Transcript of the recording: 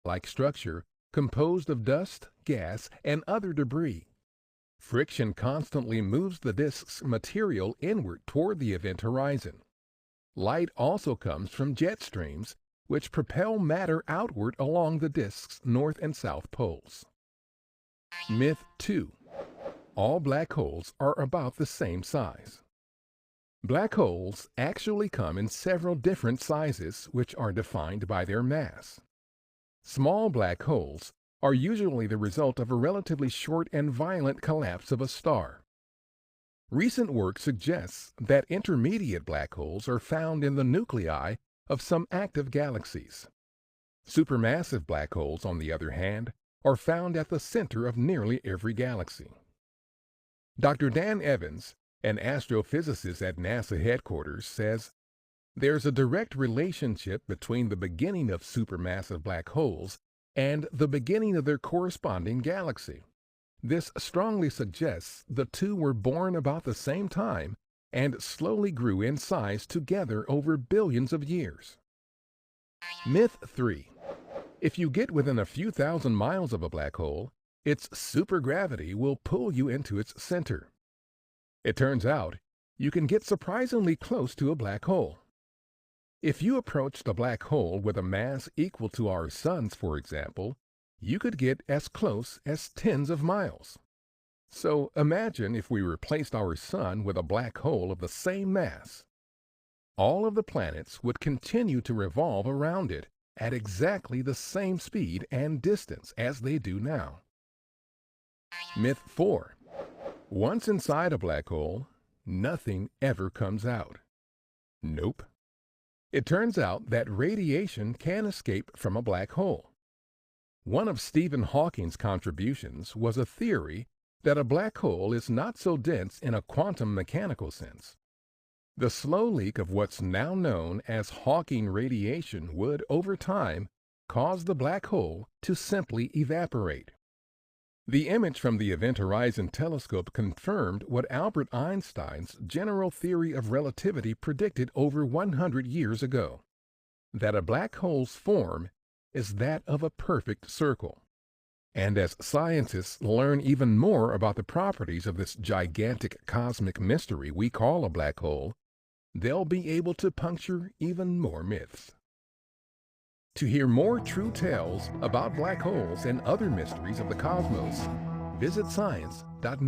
like structure composed of dust, gas, and other debris. Friction constantly moves the disk's material inward toward the event horizon. Light also comes from jet streams, which propel matter outward along the disk's north and south poles. Myth 2. All black holes are about the same size. Black holes actually come in several different sizes, which are defined by their mass. Small black holes are usually the result of a relatively short and violent collapse of a star. Recent work suggests that intermediate black holes are found in the nuclei of some active galaxies. Supermassive black holes, on the other hand, are found at the center of nearly every galaxy. Dr. Dan Evans, an astrophysicist at NASA headquarters, says, "There's a direct relationship between the beginning of supermassive black holes and the beginning of their corresponding galaxy. This strongly suggests the two were born about the same time and slowly grew in size together over billions of years." Myth 3. If you get within a few thousand miles of a black hole, its supergravity will pull you into its center. It turns out, you can get surprisingly close to a black hole. If you approached a black hole with a mass equal to our sun's, for example, you could get as close as tens of miles. So imagine if we replaced our sun with a black hole of the same mass. All of the planets would continue to revolve around it at exactly the same speed and distance as they do now. Myth 4. Once inside a black hole, nothing ever comes out. Nope. It turns out that radiation can escape from a black hole. One of Stephen Hawking's contributions was a theory that a black hole is not so dense in a quantum mechanical sense. The slow leak of what's now known as Hawking radiation would, over time, cause the black hole to simply evaporate. The image from the Event Horizon Telescope confirmed what Albert Einstein's general theory of relativity predicted over 100 years ago, that a black hole's form is that of a perfect circle. And as scientists learn even more about the properties of this gigantic cosmic mystery we call a black hole, they'll be able to puncture even more myths. To hear more true tales about black holes and other mysteries of the cosmos, visit science.net.